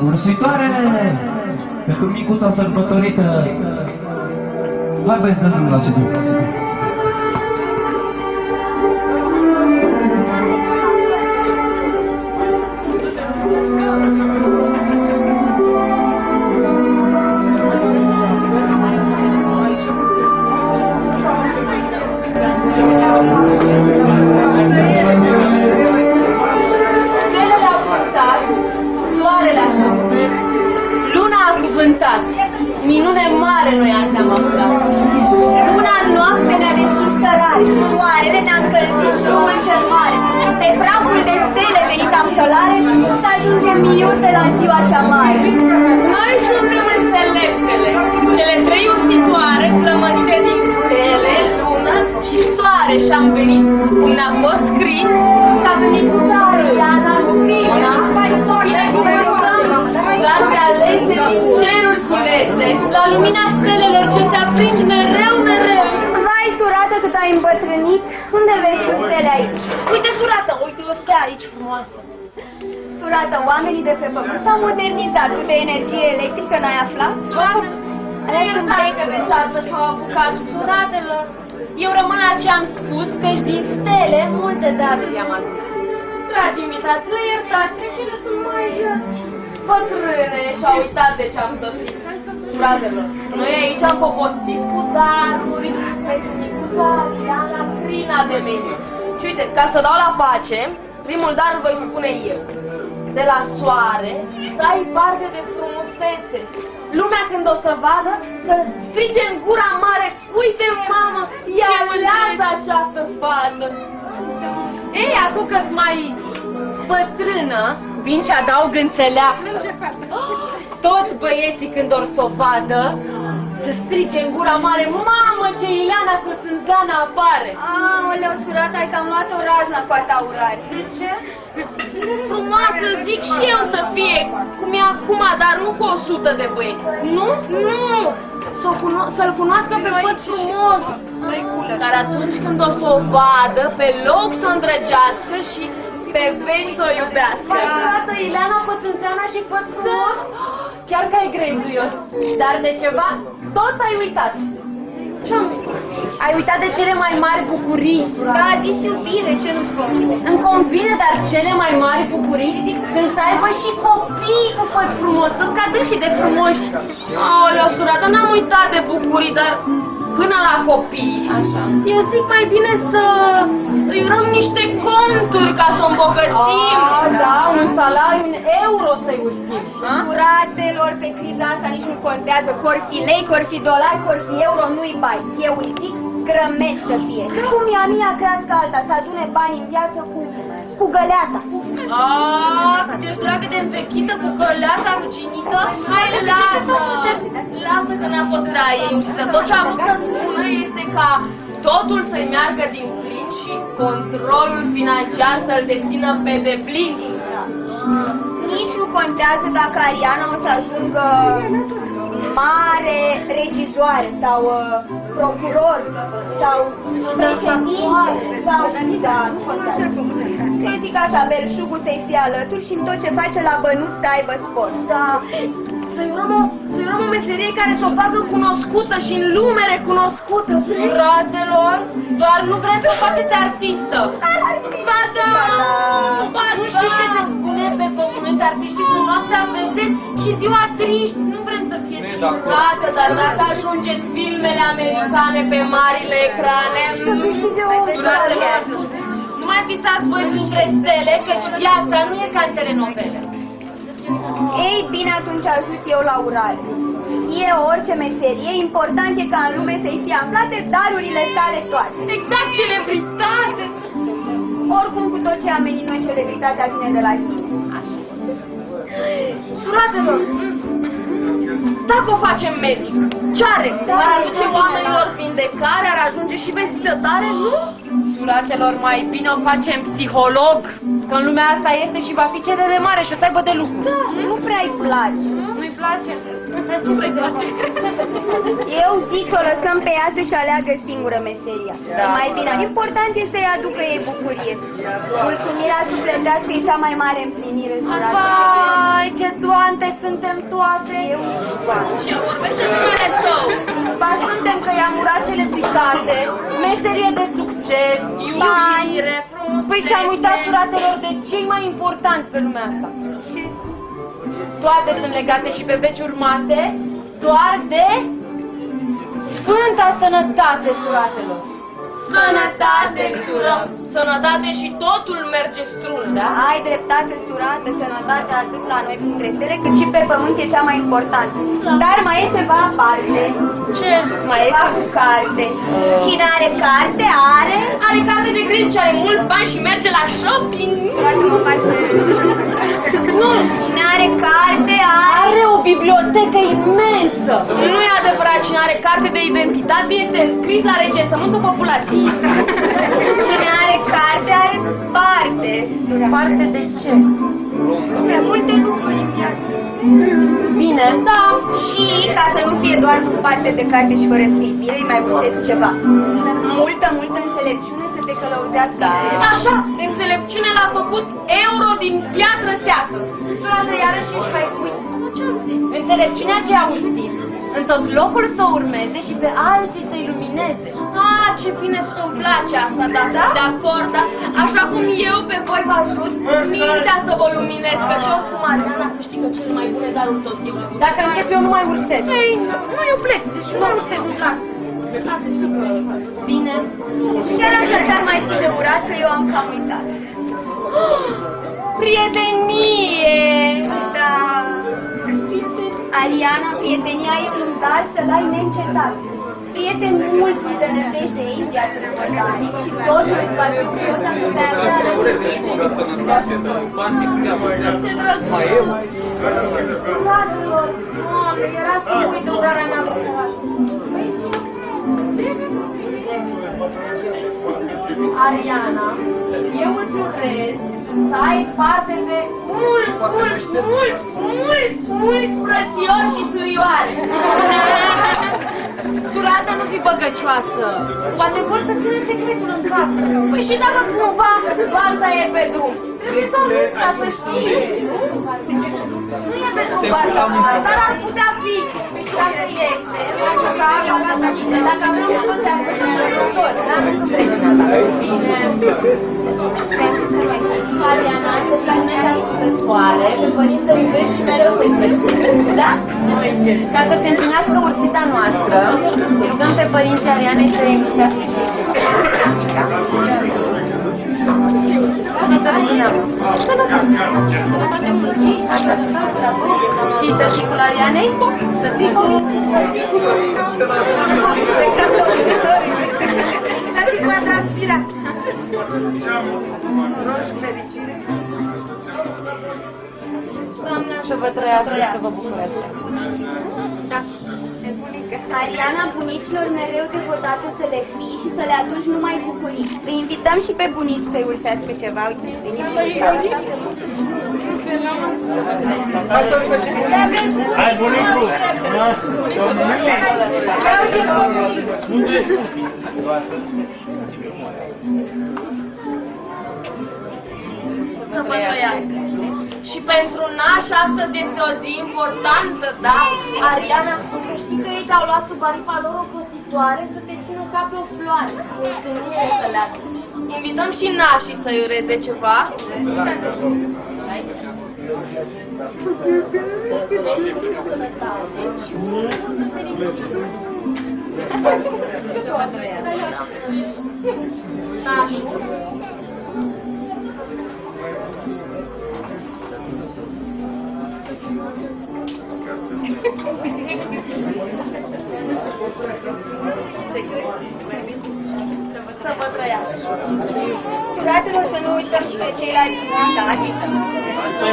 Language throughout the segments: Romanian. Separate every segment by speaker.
Speaker 1: Ursitoare, pentru micuța sărbătorită, hai băieți să drumul la studiu.
Speaker 2: Stelele au cântat, soarele a șoptit, luna a cuvântat, minune mare noi azi am aflat.
Speaker 3: Luna în noapte ne-a deschis cărare, soarele ne-a încălzit drumul cel mare. Pe praful de stele venit am călare, să ajungem iute la ziua cea mare.
Speaker 2: Noi suntem înțeleptele, cele trei ursitoare, plămădite din stele, lună și soare și-am venit. Cum ne-a fost scris, că a venit cu Ariana, Lumina, binecuvântăm, toate alese din cerul culese, la lumina stelelor ce se aprind mereu, mereu.
Speaker 3: Vai, surată, cât ai îmbătrânit, unde vezi cu stele aici?
Speaker 2: Uite, surată, uite o stea aici frumoasă.
Speaker 3: Surată, oamenii de pe pământ s-au modernizat, tu de energie electrică n-ai aflat?
Speaker 2: Iertați că de ceartă s-au apucat suratelor. Eu rămân la ce am spus, căci din stele multe daruri am adus. Dragii mi tați, le iertați, că cele sunt mai bătrâne și-au uitat de ce am sosit. Suratelor, noi aici am poposit cu daruri pentru micuța Ariana, crina de meniu. Și uite, ca să dau la pace, primul dar îl voi spune eu. De la soare, să ai parte de frumusețe. Lumea când o să vadă, să strige în gura mare, uite mamă, ce mânează această fată. Ei, acum că-s mai bătrână, vin și adaug înțeleaptă. Toți băieții când or să o vadă, să strige în gura mare, mamă, ce Ileana cu Sânzana apare.
Speaker 3: Aoleu, surată, ai cam luat o razna cu a ta urare.
Speaker 2: De ce? Frumoasă, zic și eu să fie, cum e acum, dar nu cu 100 de băieți. Nu? Nu! Să-l cunoască pe păt frumos. Dar atunci când o să o vadă, pe loc să o îndrăgească și pe veci să o iubească. Arată Ileana, Pățânzeana și păt frumos? Chiar că ai grăiduios. Dar de ceva, tot ai uitat. Ce-am uitat? Ai uitat de cele mai mari bucurii.
Speaker 3: Da, a zis iubire, ce nu-ți convine?
Speaker 2: Îmi convine, dar cele mai mari bucurii când să aibă și copii cu păt frumos, tot ca dânsii de frumoși. Aoleu, surată, n-am uitat de bucurii, dar până la copii, așa, eu zic mai bine să îi urăm niște conturi ca să o îmbogățim. Da, un salariu în euro să-i ursim.
Speaker 3: Suratelor, pe criza asta nici nu contează, că or fi lei, că or fi dolari, că or fi euro, nu-i bani. Eu îi zic grămezi să fie. Cum e a mea crească alta, să adune bani în viață cu găleata.
Speaker 2: Cât ești dragă de învechită cu găleata ruginită? Hai, lasă că n-a fost prea iubită. Tot ce a vrut să spună este ca totul să-i meargă din plin și controlul financiar să-l dețină pe deplin.
Speaker 3: Nici nu contează dacă Ariana o să ajungă mare regizoare sau procuror sau președinte sau da, nu contează. Critic așa, belșugul să-i fie alături și în tot ce face la bănuț să aibă spor.
Speaker 2: Da, să-i urăm o meserie care să o facă cunoscută și în lume recunoscută. Fratelor, doar nu vreți să o faceți artistă. Ba da! Nu știu ce se spune pe pământ, artiștii sunt noaptea vedeți și ziua triști. Nu vrem să fie frate, dar dacă ajungeți filmele americane pe marile ecrane, suratelor, nu mai fisați voi printre stele, căci viața nu e ca în telenovele.
Speaker 3: Ei bine, atunci ajut eu la urare. Fie orice meserie, important e ca în lume să-i fie amplate darurile tale toate.
Speaker 2: Exact, celebritate!
Speaker 3: Oricum, cu tot ce amenim noi, celebritatea vine de la sine.
Speaker 2: Așa. Suratelor, dacă o facem medic, ce are? Ar aduce oamenilor vindecare, ar ajunge și vesitătare, nu? Suratelor, mai bine o facem psiholog, că în lumea asta este și va fi cerere mare și o să aibă de lucru.
Speaker 3: Da, nu prea-i place.
Speaker 2: Nu-i place? Ce vrei să faci?
Speaker 3: Eu zic să o lăsăm pe ea să-și aleagă singură meseria.
Speaker 2: Da.
Speaker 3: Mai bine, important e să-i aducă ei bucurie. Mulțumirea sufletească e cea mai mare împlinire, surată.
Speaker 2: Vai, ce toante suntem toate!
Speaker 3: Eu
Speaker 2: Și eu vorbește numele tău! Ba, suntem că i-am urat celebritate, meserie de succes, iubire, frumusețe... Păi și-am uitat, suratelor, de cei mai importanți pe lumea asta. Și toate sunt legate și pe veci urmate doar de Sfânta Sănătate, suratelor. Sănătate, sură! Sănătate și totul merge strună, da?
Speaker 3: ai dreptate, surată, sănătatea atât la noi printre stele, cât și pe pământ e cea mai importantă. Dar mai e ceva aparte.
Speaker 2: Ce? Mai e
Speaker 3: Ceva cu carte. Cine are carte, are...
Speaker 2: Are carte de credit și are mulți bani și merge la shopping.
Speaker 3: Poate mă faci să...
Speaker 2: Nu!
Speaker 3: Cine are carte, are...
Speaker 2: Are o bibliotecă imensă. Nu e adevărat, cine are carte de identitate este înscris la recensământul populației.
Speaker 3: Cine are carte, are parte. surată.
Speaker 2: Parte de ce?
Speaker 3: Prea multe lucruri în viață.
Speaker 2: Bine, da.
Speaker 3: Și ca să nu fie doar cu parte de carte și fără sclipire, îi mai gustesc ceva. Multă înțelepciune să te călăuzească.
Speaker 2: Da. Așa, de înțelepciune l-a făcut euro din piatră seacă. Surată, iarăși ești mai cui. Ce-am zis? Înțelepciunea ce auzit, în tot locul să o urmeze și pe alții să-i lumineze. Ah, ce bine să-mi place asta, da? De acord, da? Așa cum eu pe voi vă ajut, mintea să vă luminez, căci oricum Ariana să știi că cele mai bune daruri tot eu. Dacă încep eu nu mai ursez. Ei, nu, eu plec, deci nu mai ursez, nu las. Bine.
Speaker 3: Chiar așa ce-ar mai fi de urat că eu am cam uitat.
Speaker 2: Prietenie!
Speaker 3: Da. Ariana, prietenia e un dar să-l ai neîncetat. Prieteni mulți și de nădejde ei în viață rămădanii și totul îți va fi ușor dacă te Ariana.
Speaker 2: Ce drăguț! Fraților, Doamne, era să uit de urarea mea frumoasă. Ariana, eu îți urez să ai parte de mulți frățiori și surioare. Surată, nu fi băgăcioasă. Poate vor să țină secretul în casă. Păi și dacă cumva balta e pe drum, trebuie să o anunț ca să știi. Nu e pe drum balta, dar ar putea fi. Păi și dacă este, așa ca balta cine, dacă vrem cu toți ascultători, da? Nu vrei dumneata. Bine. Ariana, să plănești ascultătoare, pe părinți să iubești și mereu să-i prețuiești, da? Ca să se împlinească ursita noastră, rugăm pe părinții Arianei să reînvitească și ei ceva. Și să rămânăm. Așa. Și tăticul Arianei? Tăticul?
Speaker 3: Tăticul a transpirat.
Speaker 2: Doamne, să vă trăiască și să vă bucurați.
Speaker 3: Da. Ariana, bunicilor mereu devotată să le fii și să le aduci numai bucurii. Îi invităm și pe bunici să-i ursească ceva. Uite,
Speaker 4: Hai, bunicul!
Speaker 2: Să vă trăiască. Și pentru naș astăzi este o zi importantă, da? Ariana, să știi că ei te-au luat sub aripa lor o costitoare să te țină ca pe o floare. Mulțumire să le aduci. Invităm și nașii să-i ureze ceva. Nașul. Să vă trăiască.
Speaker 3: Suratelor, să nu uităm și de ceilalți invitați.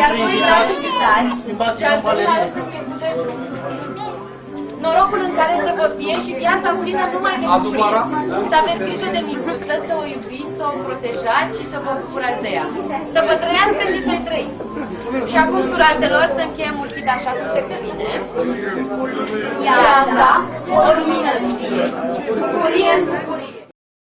Speaker 3: Iar voi, dragi invitați,
Speaker 2: Ce-ați spus de drum. Norocul în care să vă fie și viața plină numai de bucurie. Să aveți grijă de micuță, să o iubiți, să o protejați și să vă bucurați de ea. Să vă trăiască și să-i trăiți. Și acum, suratelor, să încheiem urchida așa cum se cuvine. Iar asta, o lumină fie. Bucurie în bucurie.